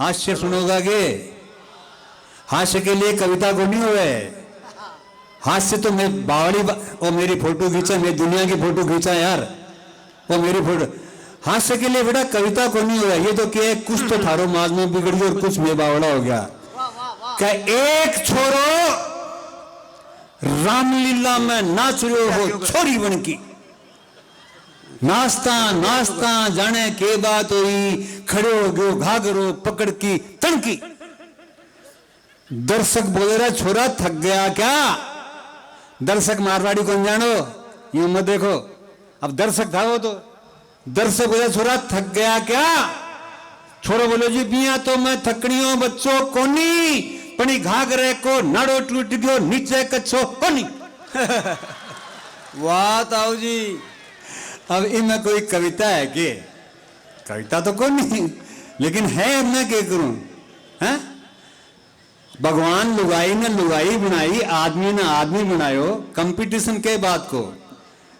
हास्य सुनोगा के? हास्य के लिए कविता को नहीं हुए। हास्य तो मैं बावड़ी वो मेरी फोटो खींचा, मैं दुनिया की फोटो खींचा यार, वो मेरी फोटो। हास्य के लिए बेटा कविता को नहीं हुआ। ये तो क्या कुछ तो थारो माज में बिगड़ गया और कुछ में बावड़ा हो गया। क्या एक छोरो रामलीला में नाच रहे हो छोरी बन की, नाचता नाचता जाने के बात हुई, खड़े हो गयो घाघरो पकड़ की तनकी। दर्शक बोले रहा छोरा थक गया क्या? दर्शक मारवाड़ी कौन जानो, यूं मत देखो। अब दर्शक था वो, तो दर्शक बोले छोरा थक गया क्या? छोरो बोलो जी बिया तो मैं थकड़ी हूं बच्चों कोनी, पनी घाघरे को नाड़ो टूट गयो नीचे कच्छो कोनी। वाह ताऊ जी। अब इनमें कोई कविता है कि? कविता तो कोई नहीं, लेकिन है मैं क्या करूं? हैं? भगवान लुगाई ने लुगाई बनाई, आदमी ने आदमी बनायो कंपटीशन के बात को।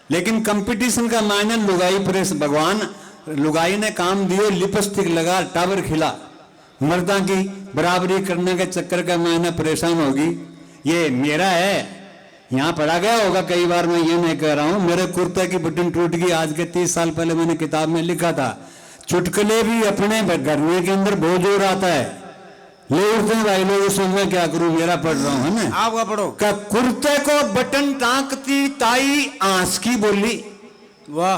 लेकिन कंपटीशन का मायने लुगाई प्रेस, भगवान लुगाई ने काम दियो लिपस्टिक लगा टावर खिला, मर्दा की बराबरी करने के चक्कर का मायने परेशान होगी। ये मेरा है, यहां पढ़ा गया होगा कई बार, मैं ये नहीं कह रहा हूं। मेरे कुर्ते की बटन टूट गई आज के 30 साल पहले, मैंने किताब में लिखा था चुटकुले भी अपने गरने के अंदर बहुत जोर आता है। ले उठते भाई लोग, उसमें मैं क्या करूं, मेरा पढ़ रहा हूं है ना। आपका पढ़ो। का कुर्ते को बटन टांकती ताई आंस की बोली। वाह।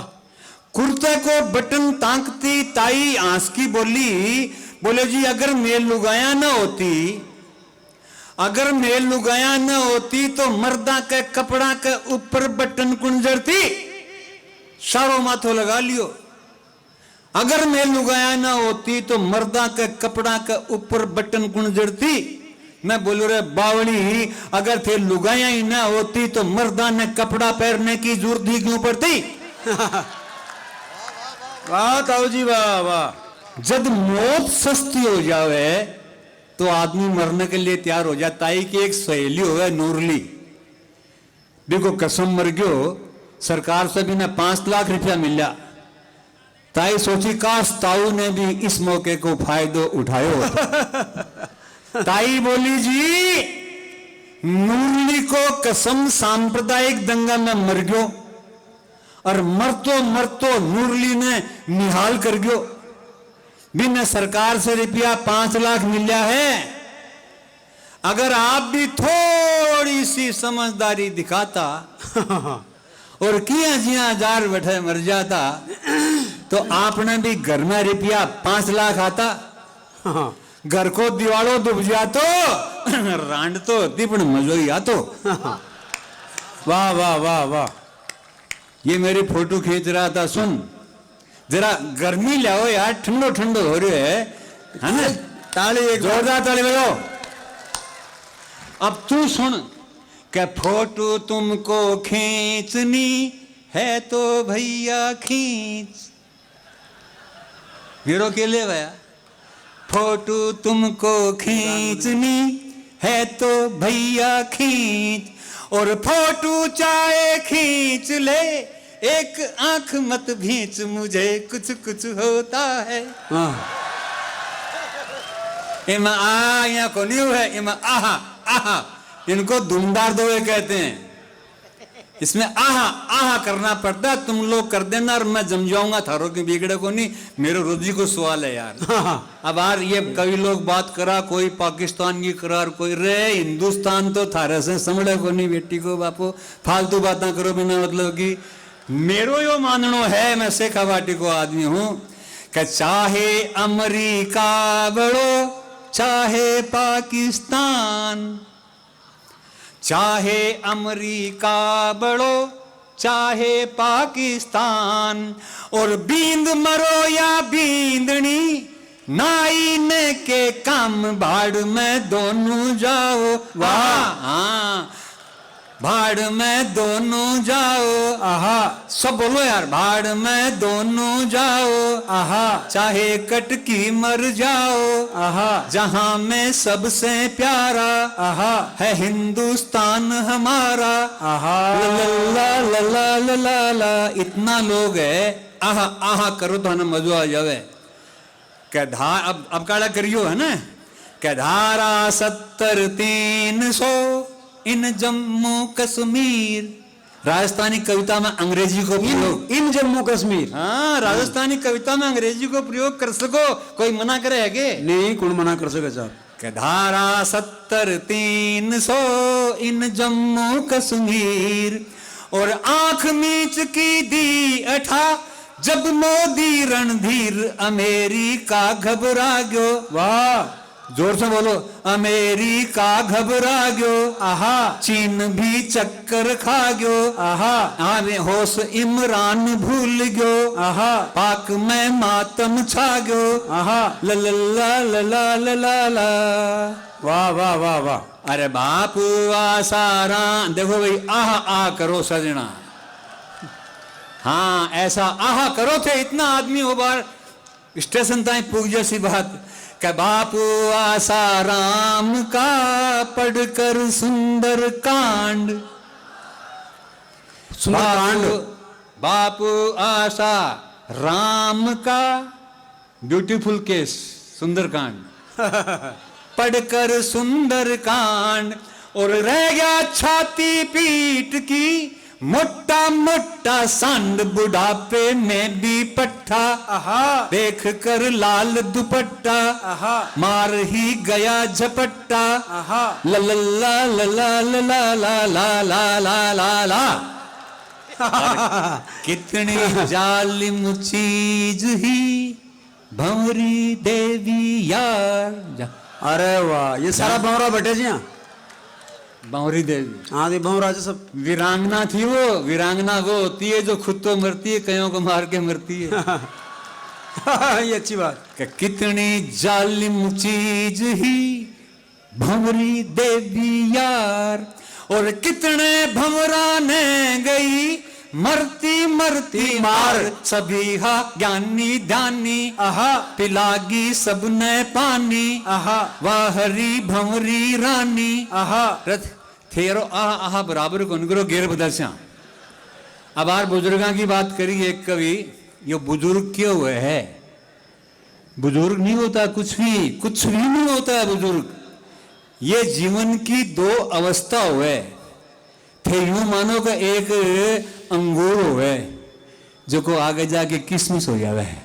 कुर्ते को बटन टांकती ताई आंस की बोली। बोले जी अगर मेल लुगाया ना होती, अगर मेल लुगाया न होती तो मर्दा के कपड़ा के ऊपर बटन कुंजरती, सारो माथो लगा लियो। अगर मेल लुगाया न होती तो मर्दा के कपड़ा के ऊपर बटन कुंजरती। मैं बोलू रे बावड़ी, अगर थे लुगाया ही ना होती तो मर्दा ने कपड़ा पहनने की जरूरत ही क्यों पड़ती? वाह ताऊ जी वाह वाह। जब मौत सस्ती हो जावे तो आदमी मरने के लिए तैयार हो जाता। ताई की एक सहेली हो गया नूरली, देखो कसम मर गयो, सरकार से भी ना 5 लाख रुपया मिला। ताई सोची काश ताऊ ने भी इस मौके को फायदो उठायो। ताई बोली जी नूरली को कसम सांप्रदायिक दंगा में मर गयो, और मरतो मरतो नूरली ने निहाल कर गयो। बिना सरकार से रुपया 5 लाख मिला है। अगर आप भी थोड़ी सी समझदारी दिखाता और किया जिया जार बैठे मर जाता तो आपने भी घर में रुपया 5 लाख आता। घर को दिवालो डूब जातो, रांड तो दीपन मजो ही आतो। वाह वाह वाह वाह। ये मेरी फोटो खींच रहा था, सुन जरा गर्मी लाओ यार, ठंडो ठंडो हो रही है ना। ताली एक जोरदार ताली बजाओ। अब तू सुन क्या फोटो तुमको खींचनी है तो भैया खींच। वीरो के लिए भैया फोटो तुमको खींचनी है तो भैया खींच, और फोटो चाहे खींच ले एक आंख मत भींच, मुझे कुछ कुछ होता है। इमा आ यहाँ को नहीं है, इमा आहा आहा, इनको धुंधार दोए कहते हैं। इसमें आहा आहा करना पड़ता है, तुम लोग कर देना और मैं जम जाऊंगा थारो के बिगड़े को नहीं। मेरे रोजी को सवाल है यार। अब यार ये कई लोग बात करा, कोई पाकिस्तान की करार, कोई रे हिंदुस्तान तो थारे से समझे को नहीं। बेटी को बापो फालतू बातें करो बिना मतलब की। मेरो यो माननो है, मैं शेखावाटी को आदमी हूं कि चाहे अमेरिका बड़ो चाहे पाकिस्तान, चाहे अमेरिका बड़ो चाहे पाकिस्तान, और बींद मरो या बींदनी नाई ने के काम भाड़ में दोनों जाओ। वाह हाँ, भाड़ में दोनों जाओ। आहा सब बोलो यार, भाड़ में दोनों जाओ। आहा चाहे कटकी मर जाओ। आहा जहां में सबसे प्यारा आहा है हिंदुस्तान हमारा। आहा ला ला ला ला ला ला। इतना लोग है, आहा आहा करो तो हमें मजा आ जावे। क्या धार अब काड़ा करियो है ना क्या धारा 70-300 इन जम्मू कश्मीर। राजस्थानी कविता में अंग्रेजी को प्रयोग इन जम्मू कश्मीर। हाँ राजस्थानी कविता में अंग्रेजी को प्रयोग कर सको कोई मना करे है के नहीं कौन मना कर सके साहब। कि धारा 70-300 इन जम्मू कश्मीर और आंख मीच की दी अठा जब मोदी रणधीर अमेरिका घबरा गयो। वाह जोर से बोलो अमेरिका घबरा गयो। आहा चीन भी चक्कर खा गयो। आहा आने होश इमरान भूल गयो। आहा पाक में मातम छा गयो। आहा ला ला ला ला ला ला ला। वाह वाह वाह वाह। अरे बापू आसारा देखो भाई आह आह करो सजना। हाँ ऐसा आह करो थे इतना आदमी हो बार स्टेशन ताई पूग जैसी बात कि बापू आसाराम का पढ़कर सुंदर कांड। सुंदरकांड बापू आशा राम का ब्यूटीफुल केस सुंदरकांड पढ़कर सुंदरकांड और रह गया छाती पीट की मोटा मोटा सांड बुढ़ापे में भी पट्टा। आहा देख कर लाल दुपट्टा आहा मार ही गया झपट्टा। आहा ला ला ला ला ला ला ला ला ला ला ला ला। कितनी जालिम चीज ही भंवरी देवी यार जा। अरे वाह ये सारा भंवरा बैठे जी यहाँ। भंवरी देवी हाँ ये भंवरा जी सब वीरांगना थी वो। वीरांगना वो होती है जो खुद तो मरती है कईयों को मार के मरती है। ये अच्छी बात। कि कितनी जालिम चीज ही भंवरी देवी यार और कितने भंवरा ने गई मरती मरती मार। सभी हा ज्ञानी ध्यानी आहा पिलागी सबने पानी। आहा वाह हरी भंवरी रानी आहा रथ थेरो आहा बराबर को करो गेर बदलस्या। अब आर बुजुर्गा की बात करी एक कवि ये बुजुर्ग क्यों हुए है। बुजुर्ग नहीं होता कुछ भी नहीं होता है बुजुर्ग। ये जीवन की दो अवस्था हुए थे यूं मानो का एक अंगूर हुए जो को आगे जाके किसमिस हो जावे है।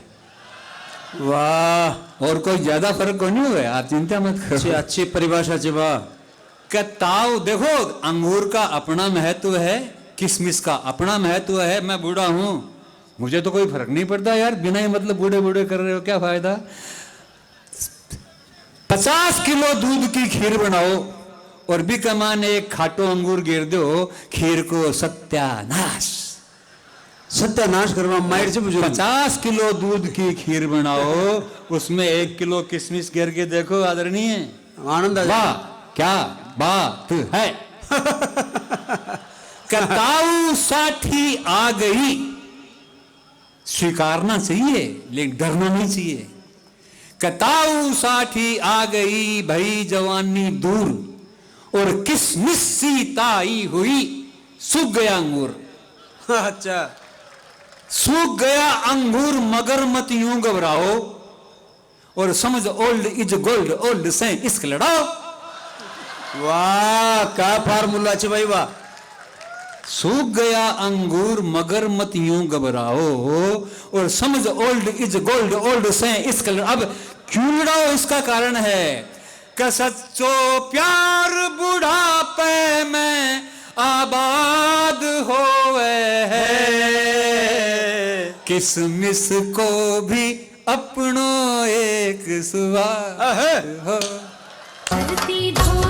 वाह और कोई ज्यादा फर्क को नहीं हुआ आप चिंता मत अच्छी करो। अच्छी परिभाषा जी वाह। का ताव देखो अंगूर का अपना महत्व है किसमिस का अपना महत्व है। मैं बूढ़ा हूं मुझे तो कोई फर्क नहीं पड़ता यार बिना ही मतलब बूढ़े बूढ़े कर रहे हो क्या फायदा। 50 किलो दूध की खीर बनाओ और भी कमान एक खाटो अंगूर गिर दो खीर को सत्यानाश। सत्यानाश करवा मायर से बुजुर्ग। 50 किलो दूध की खीर बनाओ उसमें 1 किलो किशमिश गिर के देखो आदरणीय आनंद आ वाह क्या बात है। कताऊ साठी आ गई स्वीकारना चाहिए लेकिन डरना नहीं चाहिए। कताऊ साठी आ गई भई जवानी दूर और किसमिस सी ताई हुई सूख गया अंगूर। अच्छा सूख गया अंगूर मगर मत यूं घबराओ और समझ ओल्ड इज गोल्ड ओल्ड से इश्क लड़ाओ। वाह क्या फार्मूला अच्छे भाई वाह। सूख गया अंगूर मगर मत यूं घबराओ और समझ ओल्ड इज गोल्ड ओल्ड से इश्क अब क्यों लड़ाओ इसका कारण है कि सच्चो प्यार बुढ़ापे में आबाद होवे है किसमिस को भी अपनो एक स्वाद हो। धरती धो